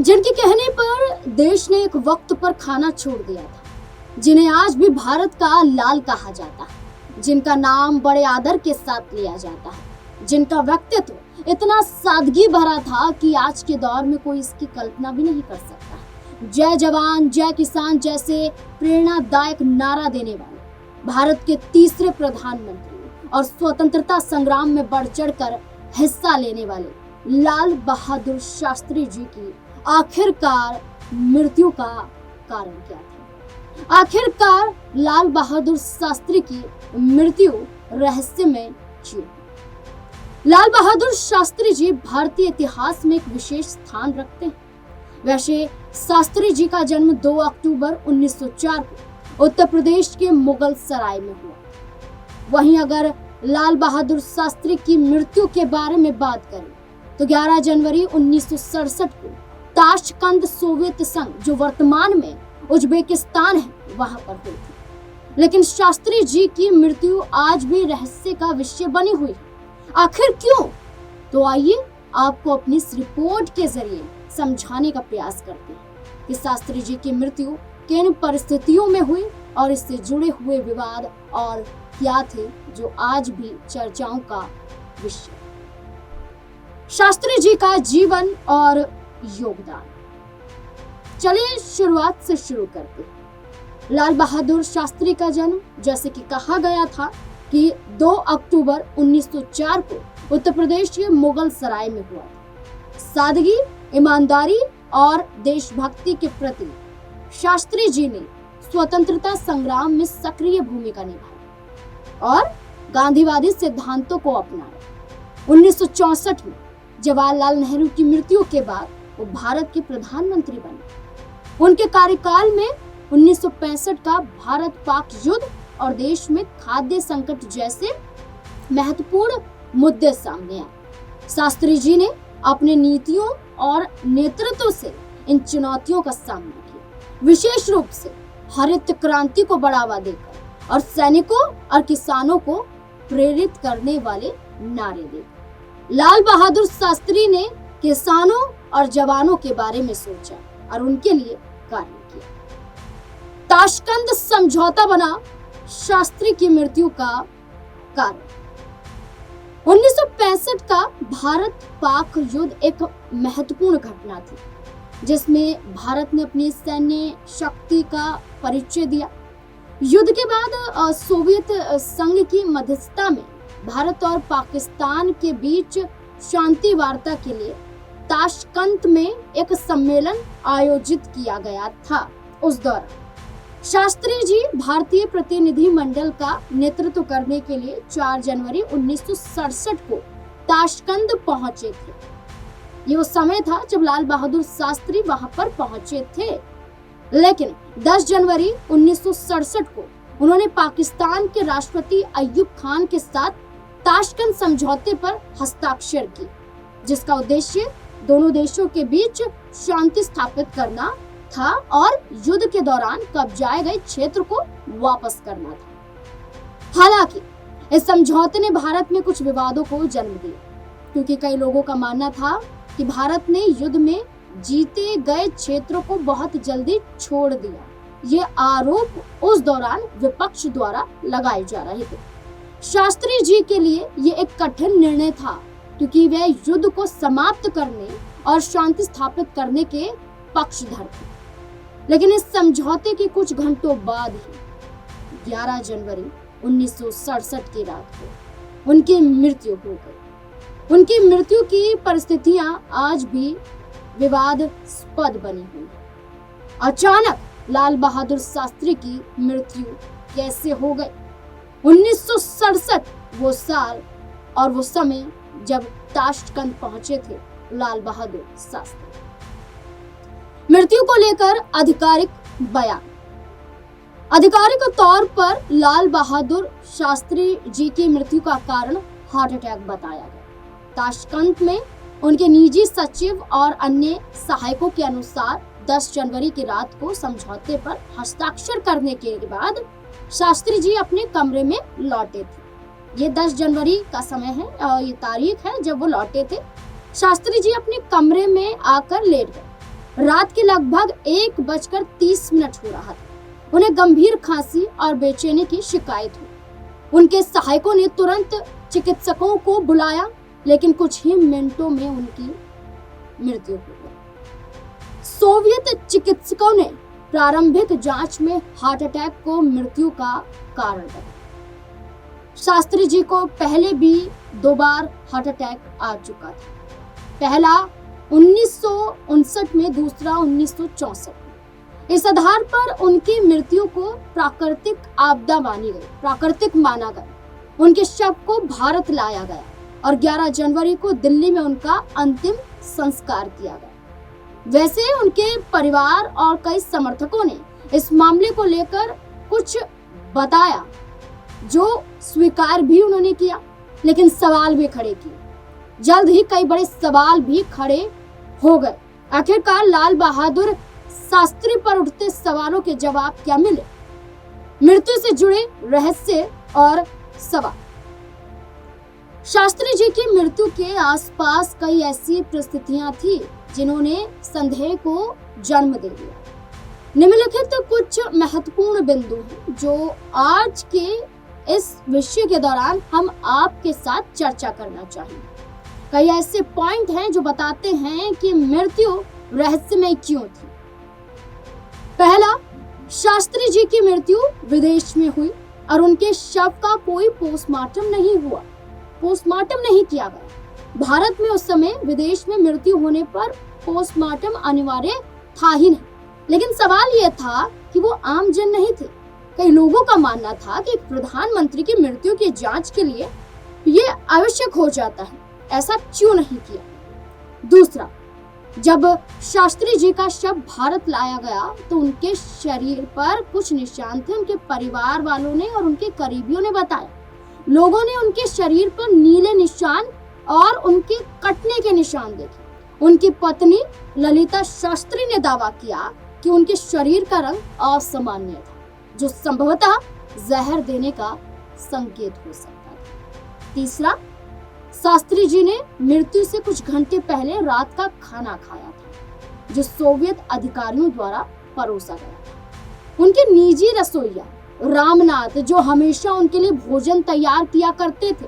जिनके कहने पर देश ने एक वक्त पर खाना छोड़ दिया था, जिन्हें आज भी भारत का लाल कहा जाता है, जिनका नाम बड़े आदर के साथ लिया जाता है, जिनका व्यक्तित्व इतना सादगी भरा था कि आज के दौर में कोई इसकी कल्पना भी नहीं कर सकता। जय जवान जय किसान जैसे प्रेरणादायक नारा देने वाले भारत के तीसरे प्रधानमंत्री और स्वतंत्रता संग्राम में बढ़ चढ़कर हिस्सा लेने वाले लाल बहादुर शास्त्री जी की आखिरकार मृत्यु का कारण क्या था? आखिरकार लाल बहादुर शास्त्री की मृत्यु रहस्यमय क्यों? लाल बहादुर शास्त्री जी भारतीय इतिहास में एक विशेष स्थान रखते हैं। वैसे शास्त्री जी का जन्म 2 अक्टूबर 1904 को उत्तर प्रदेश के मुगल सराय में हुआ। वहीं अगर लाल बहादुर शास्त्री की मृत्यु के बारे में बात करें तो 11 जनवरी 1967 को ताशकंद सोवियत संघ, जो वर्तमान में उज्बेकिस्तान है, वहां पर हुई थी। लेकिन शास्त्री जी की मृत्यु आज भी रहस्य का विषय बनी हुई है। आखिर क्यों? तो आइए आपको अपनी इस रिपोर्ट के जरिए समझाने का प्रयास करते हैं कि शास्त्री जी की मृत्यु किन परिस्थितियों में हुई और इससे जुड़े हुए विवाद और क्या थे जो आज भी चर्चाओं का विषय। शास्त्री जी का जीवन और योगदान, चलिए शुरुआत से शुरू करते हैं। लाल बहादुर शास्त्री का जन्म, जैसे कि कहा गया था, कि 2 अक्टूबर 1904 को उत्तर प्रदेश के मुगल सराय में हुआ था। सादगी, ईमानदारी और देशभक्ति के प्रति शास्त्री जी ने स्वतंत्रता संग्राम में सक्रिय भूमिका निभाई और गांधीवादी सिद्धांतों को अपनाया। 1964 में जवाहरलाल नेहरू की मृत्यु के बाद वो भारत के प्रधानमंत्री बने। उनके कार्यकाल में 1965 का भारत पाक युद्ध और देश में खाद्य संकट जैसे महत्वपूर्ण मुद्दे सामने आए। शास्त्री जी ने अपने नीतियों और नेतृत्व से इन चुनौतियों का सामना किया, विशेष रूप से हरित क्रांति को बढ़ावा देकर और सैनिकों और किसानों को प्रेरित करने वाले नारे देकर। लाल बहादुर शास्त्री ने किसानों और जवानों के बारे में सोचा और उनके लिए कार्य किया। ताशकंद समझौता बना शास्त्री की मृत्यु का कारण। 1965 का भारत पाक युद्ध एक महत्वपूर्ण घटना थी, जिसमें भारत ने अपनी सैन्य शक्ति का परिचय दिया। युद्ध के बाद सोवियत संघ की मध्यस्थता में भारत और पाकिस्तान के बीच शांति वार्ता के लिए ताशकंद में एक सम्मेलन आयोजित किया गया था। उस दौरान शास्त्री जी भारतीय प्रतिनिधि मंडल का नेतृत्व करने के लिए 4 जनवरी 1967 को ताशकंद पहुंचे थे। ये वो समय था जब लाल बहादुर शास्त्री वहां पर पहुंचे थे। लेकिन 10 जनवरी 1967 को उन्होंने पाकिस्तान के राष्ट्रपति अय्यूब खान के साथ ताशकंद समझौते पर हस्ताक्षर किए, जिसका उद्देश्य दोनों देशों के बीच शांति स्थापित करना था और युद्ध के दौरान कब्जाए गए क्षेत्र को वापस करना था। हालांकि इस समझौते ने भारत में कुछ विवादों को जन्म दिया, क्योंकि कई लोगों का मानना था कि भारत ने युद्ध में जीते गए क्षेत्रों को बहुत जल्दी छोड़ दिया। ये आरोप उस दौरान विपक्ष द्वारा लगाए जा रहे थे। शास्त्री जी के लिए ये एक कठिन निर्णय था, क्योंकि वे युद्ध को समाप्त करने और शांति स्थापित करने के पक्षधर थे। लेकिन इस समझौते के कुछ घंटों बाद ही 11 जनवरी 1967 की रात को उनकी मृत्यु हो गई। उनकी मृत्यु की परिस्थितियां आज भी विवादास्पद बनी हुई हैं। अचानक लाल बहादुर शास्त्री की मृत्यु कैसे हो गई? 1967 वो साल और वो समय जब ताशकंद पहुंचे थे लाल बहादुर शास्त्री। मृत्यु को लेकर आधिकारिक बयान। आधिकारिक तौर पर लाल बहादुर शास्त्री जी की मृत्यु का कारण हार्ट अटैक बताया गया। ताशकंद में उनके निजी सचिव और अन्य सहायकों के अनुसार 10 जनवरी की रात को समझौते पर हस्ताक्षर करने के बाद शास्त्री जी अपने कमरे में लौटे थे। ये 10 जनवरी का समय है, ये तारीख है जब वो लौटे थे। शास्त्री जी अपने कमरे में आकर लेट गए। रात के लगभग 1:30 हो रहा था। उन्हें गंभीर खांसी और बेचैनी की शिकायत हुई। उनके सहायकों ने तुरंत चिकित्सकों को बुलाया, लेकिन कुछ ही मिनटों में उनकी मृत्यु हो गई। सोवियत चिकित्सकों ने प्रारंभिक जांच में हार्ट अटैक को मृत्यु का कारण बताया। शास्त्री जी को पहले भी 2 बार हार्ट अटैक आ चुका था, पहला 1959 में, दूसरा 1964 में। इस आधार पर उनकी मृत्यु को प्राकृतिक आपदा प्राकृतिक माना गया। उनके शव को भारत लाया गया और 11 जनवरी को दिल्ली में उनका अंतिम संस्कार किया गया। वैसे उनके परिवार और कई समर्थकों ने इस मामले को लेकर कुछ बताया, जो स्वीकार भी उन्होंने किया, लेकिन सवाल भी खड़े किए। जल्द ही कई बड़े सवाल भी खड़े हो गए। आखिरकार लाल बहादुर शास्त्री पर उठते सवालों के जवाब क्या मिले? मृत्यु से जुड़े रहस्य और सवाल। शास्त्री जी की मृत्यु के आसपास कई ऐसी परिस्थितियां थी जिन्होंने संदेह को जन्म दे दिया। निम्नलिखित कुछ महत्वपूर्ण बिंदु हैं जो आज के इस विषय के दौरान हम आपके साथ चर्चा करना चाहेंगे। कई ऐसे पॉइंट हैं जो बताते हैं कि मृत्यु रहस्यमय क्यों थी। पहला, शास्त्री जी की मृत्यु विदेश में हुई और उनके शव का कोई पोस्टमार्टम नहीं हुआ, पोस्टमार्टम नहीं किया गया। भारत में उस समय विदेश में मृत्यु होने पर पोस्टमार्टम अनिवार्य था ही नहीं, लेकिन सवाल यह था कि वो आम जन नहीं थे। कई लोगों का मानना था कि प्रधानमंत्री की मृत्यु की जांच के लिए ये आवश्यक हो जाता है, ऐसा क्यों नहीं किया? दूसरा, जब शास्त्री जी का शव भारत लाया गया तो उनके शरीर पर कुछ निशान थे। उनके परिवार वालों ने और उनके करीबियों ने बताया। लोगों ने उनके शरीर पर नीले निशान और उनके कटने के निशान देखे। उनकी पत्नी ललिता शास्त्री ने दावा किया कि उनके शरीर का रंग असामान्य था, जो संभवतः जहर देने का संकेत हो सकता था। तीसरा, शास्त्री जी ने मृत्यु से कुछ घंटे पहले रात का खाना खाया था, जो सोवियत अधिकारियों द्वारा परोसा गया था। उनके निजी रसोइया रामनाथ, जो हमेशा उनके लिए भोजन तैयार किया करते थे,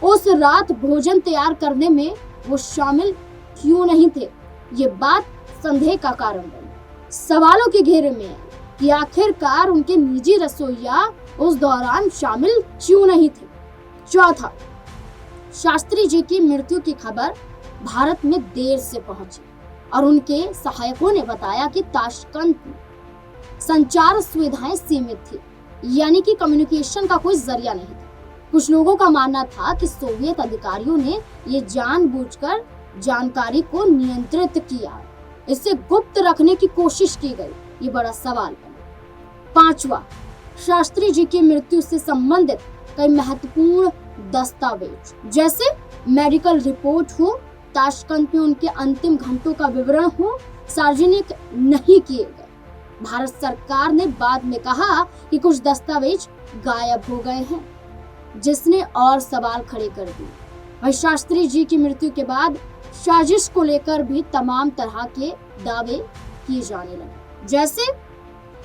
उस रात भोजन तैयार करने में वो शामिल क्यों नहीं थे? ये बात संदेह का कारण बनी। सवालों के घेरे में है कि आखिरकार उनके निजी रसोइया उस दौरान शामिल क्यों नहीं थे। चौथा, शास्त्री जी की मृत्यु की खबर भारत में देर से पहुंची और उनके सहायकों ने बताया कि ताशकंद में संचार सुविधाएं सीमित थी, यानी कि कम्युनिकेशन का कोई जरिया नहीं था। कुछ लोगों का मानना था कि सोवियत अधिकारियों ने ये जानबूझकर जानकारी को नियंत्रित किया, इसे गुप्त रखने की कोशिश की गई। ये बड़ा सवाल बना। पांचवा, शास्त्री जी की मृत्यु से संबंधित कई महत्वपूर्ण दस्तावेज, जैसे मेडिकल रिपोर्ट हो, ताशकंद में उनके अंतिम घंटों का विवरण हो, सार्वजनिक नहीं किए गए। भारत सरकार ने बाद में कहा कि कुछ दस्तावेज गायब हो गए हैं, जिसने और सवाल खड़े कर दिए। वही शास्त्री जी की मृत्यु के बाद साजिश को लेकर भी तमाम तरह के दावे किए जाने लगे। जैसे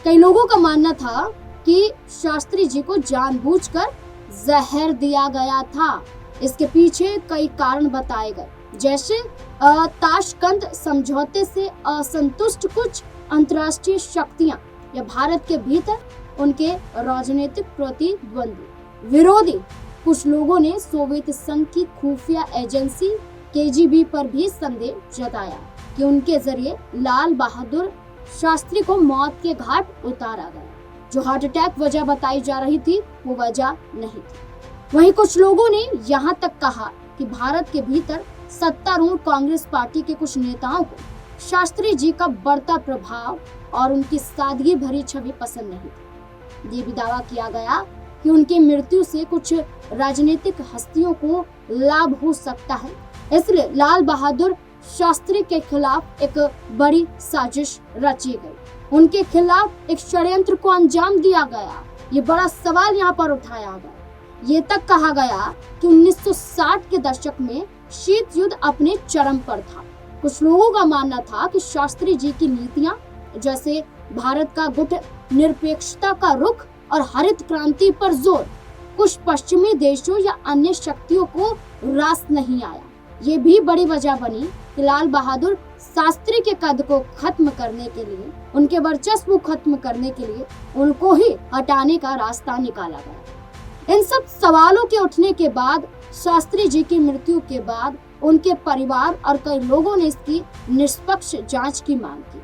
कई लोगों का मानना था कि शास्त्री जी को जानबूझकर जहर दिया गया था। इसके पीछे कई कारण बताए गए, जैसे ताशकंद समझौते से असंतुष्ट कुछ अंतर्राष्ट्रीय शक्तियां या भारत के भीतर उनके राजनीतिक प्रतिद्वंदी विरोधी। कुछ लोगों ने सोवियत संघ की खुफिया एजेंसी केजीबी पर भी संदेह जताया कि उनके जरिए लाल बहादुर शास्त्री को मौत के घाट उतारा गया। जो हार्ट अटैक वजह बताई जा रही थी वो वजह नहीं थी। वहीं कुछ लोगों ने यहाँ तक कहा कि भारत के भीतर सत्तारूढ़ कांग्रेस पार्टी के कुछ नेताओं को शास्त्री जी का बढ़ता प्रभाव और उनकी सादगी भरी छवि पसंद नहीं थी। ये भी दावा किया गया कि उनकी मृत्यु से कुछ राजनीतिक हस्तियों को लाभ हो सकता है, इसलिए लाल बहादुर शास्त्री के खिलाफ एक बड़ी साजिश रची गई। उनके खिलाफ एक षड्यंत्र को अंजाम दिया गया। ये बड़ा सवाल यहाँ पर उठाया गया। ये तक कहा गया कि 1960 के दशक में शीत युद्ध अपने चरम पर था कुछ लोगों का मानना था कि शास्त्री जी की नीतियां जैसे भारत का गुट निरपेक्षता का रुख और हरित क्रांति पर जोर कुछ पश्चिमी देशों या अन्य शक्तियों को रास नहीं आया। ये भी बड़ी वजह बनी कि लाल बहादुर शास्त्री के कद को खत्म करने के लिए, उनके वर्चस्व को खत्म करने के लिए उनको ही हटाने का रास्ता निकाला गया। इन सब सवालों के उठने के बाद शास्त्री जी की मृत्यु के बाद उनके परिवार और कई लोगों ने इसकी निष्पक्ष जांच की मांग की।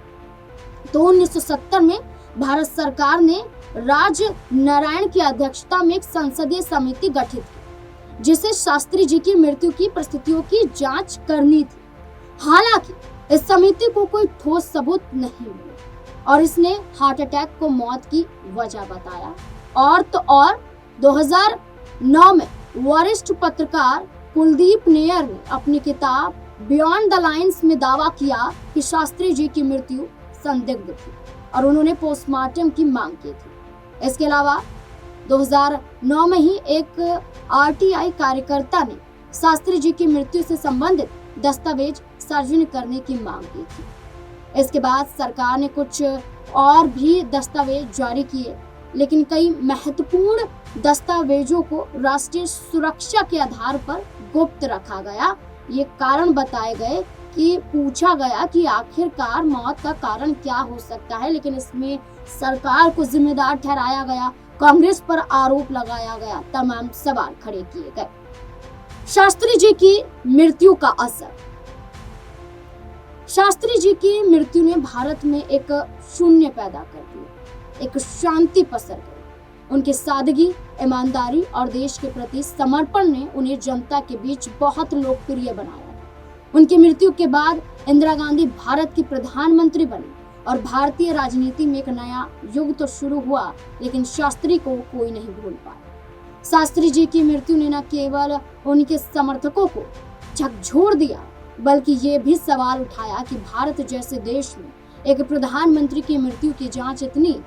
तो 1970 में भारत सरकार ने राज नारायण की अध्यक्षता में एक संसदीय समिति गठित की, जिसे शास्त्री जी की मृत्यु की परिस्थितियों की जांच करनी थी। हालांकि इस समिति को कोई ठोस सबूत नहीं मिला और इसने हार्ट अटैक को मौत की वजह बताया। और तो और 2009 में वरिष्ठ पत्रकार कुलदीप नैयर ने अपनी किताब बियॉन्ड द लाइन्स में दावा किया कि शास्त्री जी की मृत्यु संदिग्ध थी और उन्होंने पोस्टमार्टम की मांग की थी। इसके अलावा 2009 में ही एक आरटीआई कार्यकर्ता ने शास्त्री जी की मृत्यु से संबंधित दस्तावेज सार्वजनिक करने की मांग की थी। इसके बाद सरकार ने कुछ और भी दस्तावेज जारी किए, लेकिन कई महत्वपूर्ण दस्तावेजों को राष्ट्रीय सुरक्षा के आधार पर गुप्त रखा गया। ये कारण बताए गए कि पूछा गया कि आखिरकार मौत का कारण क्या हो सकता है, लेकिन इसमें सरकार को जिम्मेदार ठहराया गया, कांग्रेस पर आरोप लगाया गया, तमाम सवाल खड़े किए गए। शास्त्री जी की मृत्यु का असर। शास्त्री जी की मृत्यु ने भारत में एक शून्य पैदा कर दिया, एक शांति पसर गई। उनकी सादगी, ईमानदारी और देश के प्रति समर्पण ने उन्हें जनता के बीच बहुत लोकप्रिय बनाया। उनकी मृत्यु के बाद इंदिरा गांधी भारत की प्रधानमंत्री बनी और भारतीय राजनीति में एक नया युग तो शुरू हुआ, लेकिन शास्त्री को कोई नहीं भूल पाया। शास्त्री जी की मृत्यु ने न केवल उनके समर्थकों को झकझोर दिया, बल्कि ये भी सवाल उठाया कि भारत जैसे देश में एक प्रधानमंत्री की मृत्यु की जांच इतनी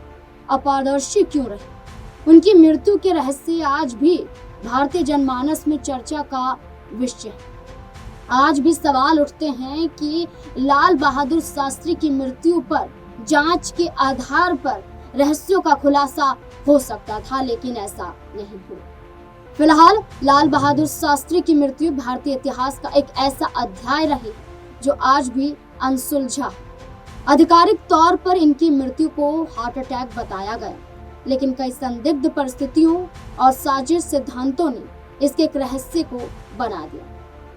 अपारदर्शी क्यों रही। उनकी मृत्यु के रहस्य आज भी भारतीय जनमानस में चर्चा का विषय है। आज भी सवाल उठते हैं कि लाल बहादुर शास्त्री की मृत्यु पर जांच के आधार पर रहस्यों का खुलासा हो सकता था, लेकिन ऐसा नहीं हुआ। फिलहाल लाल बहादुर शास्त्री की मृत्यु भारतीय इतिहास का एक ऐसा अध्याय रही जो आज भी अनसुलझा है। आधिकारिक तौर पर इनकी मृत्यु को हार्ट अटैक बताया गया, लेकिन कई संदिग्ध परिस्थितियों और साजिश सिद्धांतों ने इसके एक रहस्य को बना दिया।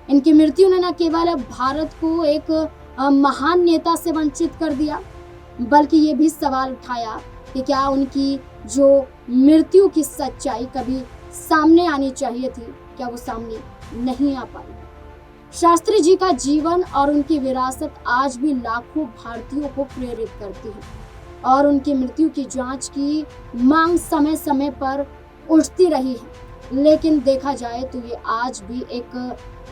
इनकी मृत्यु ने न केवल भारत को एक महान नेता से वंचित कर दिया, बल्कि ये भी सवाल उठाया कि क्या उनकी जो मृत्यु की सच्चाई कभी सामने आनी चाहिए थी, क्या वो सामने नहीं आ पाई। शास्त्री जी का जीवन और उनकी विरासत आज भी लाखों भारतीयों को प्रेरित करती है और उनकी मृत्यु की जांच की मांग समय समय पर उठती रही है, लेकिन देखा जाए तो ये आज भी एक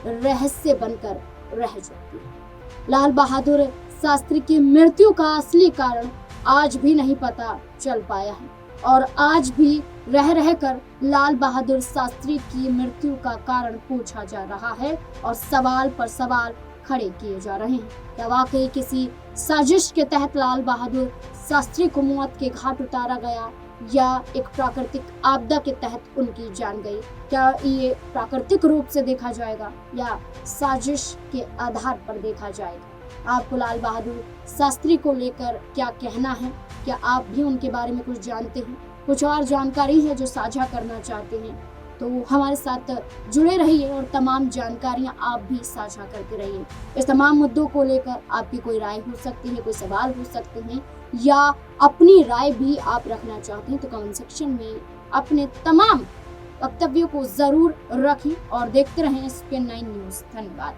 रहस्य बनकर रह जाती है। लाल बहादुर शास्त्री की मृत्यु का असली कारण आज भी नहीं पता चल पाया है और आज भी रह रहकर लाल बहादुर शास्त्री की मृत्यु का कारण पूछा जा रहा है और सवाल पर सवाल खड़े किए जा रहे हैं। क्या वाकई किसी साजिश के तहत लाल बहादुर शास्त्री को मौत के घाट उतारा गया या एक प्राकृतिक आपदा के तहत उनकी जान गई? क्या ये प्राकृतिक रूप से देखा जाएगा या साजिश के आधार पर देखा जाएगा? आपको लाल बहादुर शास्त्री को लेकर क्या कहना है? क्या आप भी उनके बारे में कुछ जानते हैं, कुछ और जानकारी है जो साझा करना चाहते हैं, तो हमारे साथ जुड़े रहिए और तमाम जानकारियां आप भी साझा करते रहिए। इस तमाम मुद्दों को लेकर आपकी कोई राय हो सकती है, कोई सवाल हो सकते हैं या अपनी राय भी आप रखना चाहते हैं, तो कमेंट सेक्शन में अपने तमाम वक्तव्यों को जरूर रखें और देखते रहें SPN9 न्यूज़। धन्यवाद।